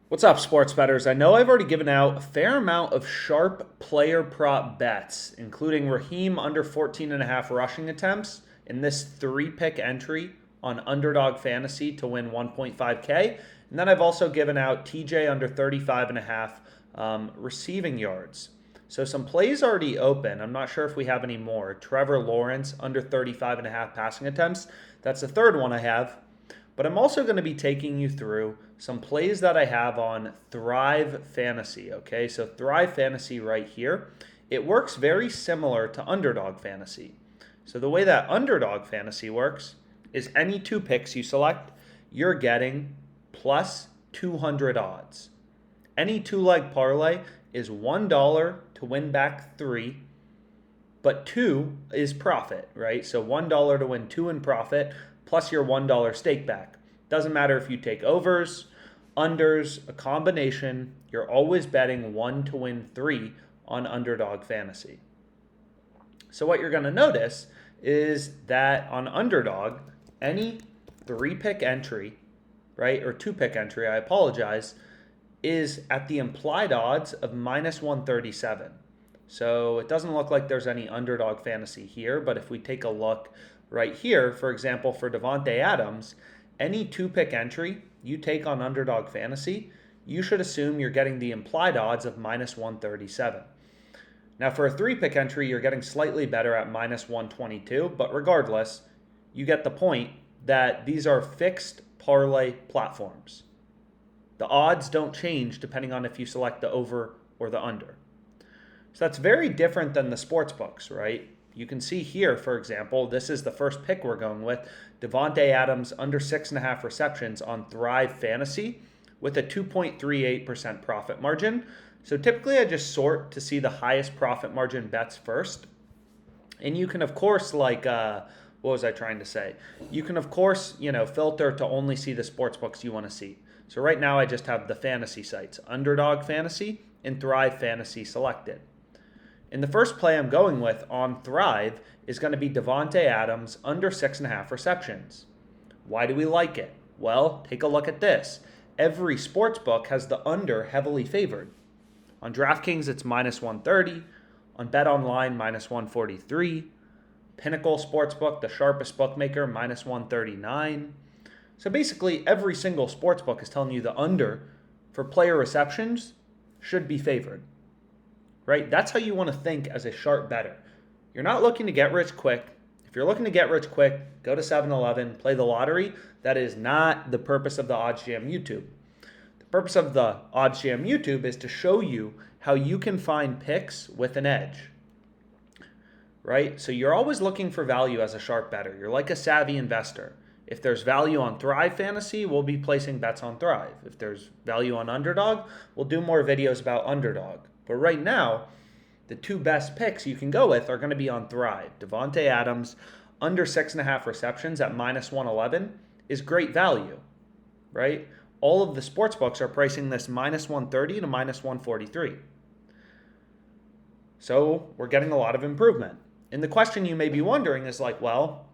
What's up, sports bettors? I know I've already given out a fair amount of sharp player prop bets, including Raheem under 14.5 rushing attempts in this 3-pick entry on Underdog Fantasy to win 1.5K. And then I've also given out TJ under 35.5 receiving yards. So some plays already open. I'm not sure if we have any more. Trevor Lawrence under 35.5 passing attempts. That's the third one I have. But I'm also going to be taking you through some plays that I have on Thrive Fantasy, okay? So Thrive Fantasy right here, it works very similar to Underdog Fantasy. So the way that Underdog Fantasy works is any 2 picks you select, you're getting plus 200 odds. Any 2-leg parlay is $1 to win back 3, but 2 is profit, right? So $1 to win 2 in profit, plus your $1 stake back. Doesn't matter if you take overs, unders, a combination, you're always betting 1 to win 3 on Underdog Fantasy. So what you're going to notice is that on Underdog, any 3-pick entry, right, or 2-pick entry, I apologize, is at the implied odds of minus 137. So it doesn't look like there's any Underdog Fantasy here, but if we take a look right here, for example, for Davante Adams, any 2-pick entry you take on Underdog Fantasy, you should assume you're getting the implied odds of minus 137. Now for a 3-pick entry, you're getting slightly better at minus 122, but regardless, you get the point that these are fixed parlay platforms. The odds don't change depending on if you select the over or the under. So that's very different than the sports books, right? You can see here, for example, this is the first pick we're going with, Davante Adams under 6.5 receptions on Thrive Fantasy with a 2.38% profit margin. So typically I just sort to see the highest profit margin bets first. And you can, of course, what was I trying to say? You can, of course, filter to only see the sports books you want to see. So right now I just have the fantasy sites, Underdog Fantasy and Thrive Fantasy selected. And the first play I'm going with on Thrive is going to be Davante Adams under 6.5 receptions. Why do we like it? Well, take a look at this. Every sports book has the under heavily favored. On DraftKings, it's minus 130. On BetOnline, minus 143. Pinnacle Sportsbook, the sharpest bookmaker, minus 139. So basically, every single sports book is telling you the under for player receptions should be favored. Right? That's how you want to think as a sharp bettor. You're not looking to get rich quick. If you're looking to get rich quick, go to 7-Eleven, play the lottery. That is not the purpose of the OddsJam YouTube. The purpose of the OddsJam YouTube is to show you how you can find picks with an edge. Right? So you're always looking for value as a sharp bettor. You're like a savvy investor. If there's value on Thrive Fantasy, we'll be placing bets on Thrive. If there's value on Underdog, we'll do more videos about Underdog. But right now, the 2 best picks you can go with are going to be on Thrive. Davante Adams, under 6.5 receptions at minus 111 is great value, right? All of the sports books are pricing this minus 130 to minus 143. So we're getting a lot of improvement. And the question you may be wondering is like, well,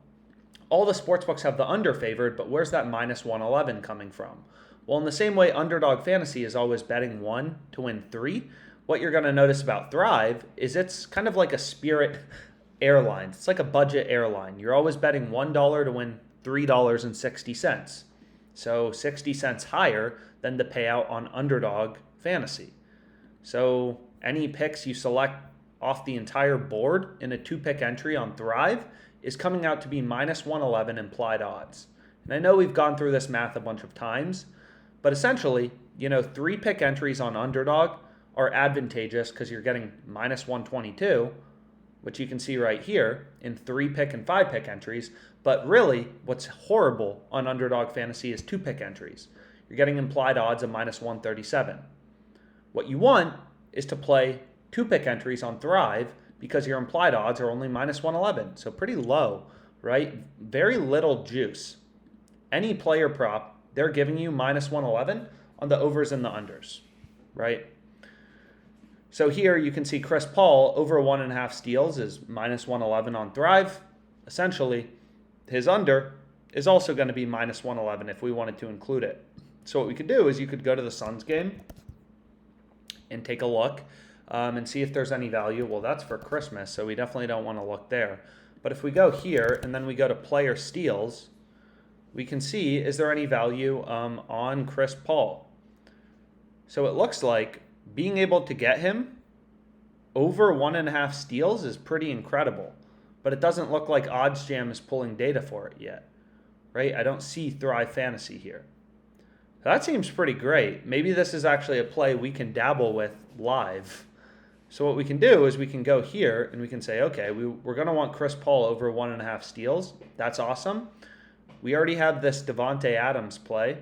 all the sports books have the under favored, but where's that minus 111 coming from? Well, in the same way Underdog Fantasy is always betting 1 to win 3, what you're going to notice about Thrive is it's kind of like a Spirit Airlines. It's like a budget airline. You're always betting $1 to win $3.60. So 60 cents higher than the payout on Underdog Fantasy. So any picks you select off the entire board in a 2-pick entry on Thrive is coming out to be minus 111 implied odds. And I know we've gone through this math a bunch of times, but essentially, 3-pick entries on Underdog are advantageous because you're getting minus 122, which you can see right here in 3-pick and 5-pick entries. But really, what's horrible on Underdog Fantasy is 2-pick entries. You're getting implied odds of minus 137. What you want is to play 2-pick entries on Thrive because your implied odds are only minus 111. So pretty low, right? Very little juice. Any player prop, they're giving you minus 111 on the overs and the unders, right? So here you can see Chris Paul over 1.5 steals is minus 111 on Thrive. Essentially, his under is also going to be minus 111 if we wanted to include it. So what we could do is you could go to the Suns game and take a look and see if there's any value. Well, that's for Christmas, so we definitely don't want to look there. But if we go here and then we go to player steals, we can see, is there any value on Chris Paul? So it looks like being able to get him over 1.5 steals is pretty incredible. But it doesn't look like OddsJam is pulling data for it yet, right? I don't see Thrive Fantasy here. That seems pretty great. Maybe this is actually a play we can dabble with live. So what we can do is we can go here and we can say, okay, we're going to want Chris Paul over 1.5 steals. That's awesome. We already have this Devontae Adams play,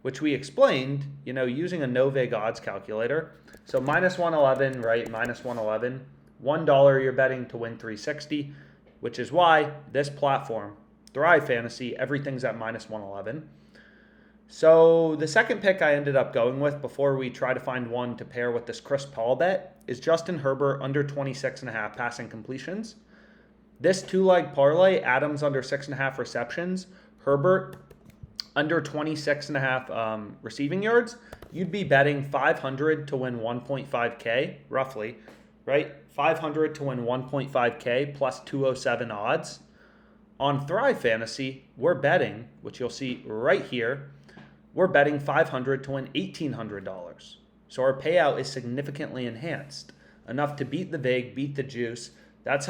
which we explained, using a no-vig odds calculator. So minus 111, right? Minus 111. $1 you're betting to win 360, which is why this platform, Thrive Fantasy, everything's at minus 111. So the second pick I ended up going with before we try to find one to pair with this Chris Paul bet is Justin Herbert under 26.5 passing completions. This two-leg parlay, Adams under 6.5 receptions, Herbert under 26.5 receiving yards, you'd be betting 500 to win 1.5K, roughly, right? 500 to win 1.5K plus 207 odds. On Thrive Fantasy, we're betting, which you'll see right here, we're betting 500 to win $1,800. So our payout is significantly enhanced, enough to beat the vig, beat the juice. That's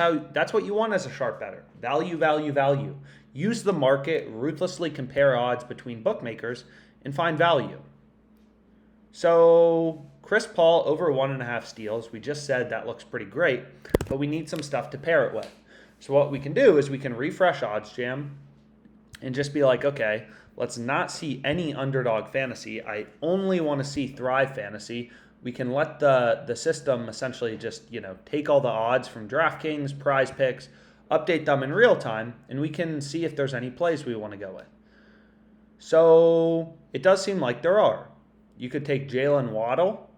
what you want as a sharp bettor. Value, value, value. Use the market, ruthlessly compare odds between bookmakers, and find value. So Chris Paul over 1.5 steals. We just said that looks pretty great, but we need some stuff to pair it with. So what we can do is we can refresh OddsJam and just be like, okay, let's not see any underdog fantasy. I only want to see Thrive Fantasy. We can let the system essentially just, take all the odds from DraftKings, Prize Picks, update them in real time, and we can see if there's any plays we want to go with. So it does seem like there are. You could take Jalen Waddle,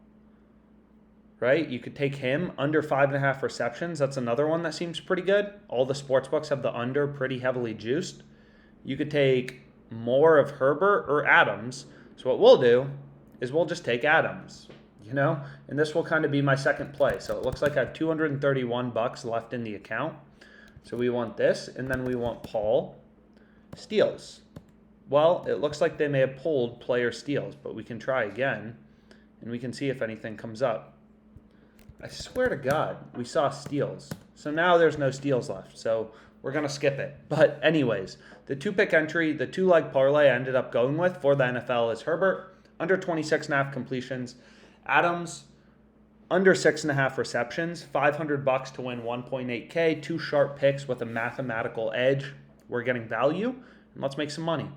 right? You could take him under 5.5 receptions. That's another one that seems pretty good. All the sportsbooks have the under pretty heavily juiced. You could take more of Herbert or Adams. So what we'll do is we'll just take Adams, and this will kind of be my second play. So it looks like I have $231 left in the account. So we want this, and then we want Paul steals. Well, it looks like they may have pulled player steals, but we can try again, and we can see if anything comes up. I swear to God, we saw steals. So now there's no steals left. So we're going to skip it. But anyways, the two-pick entry, the two-leg parlay I ended up going with for the NFL is Herbert, under 26.5 completions. Adams, under 6.5 receptions. $500 to win 1.8K. Two sharp picks with a mathematical edge. We're getting value, and let's make some money.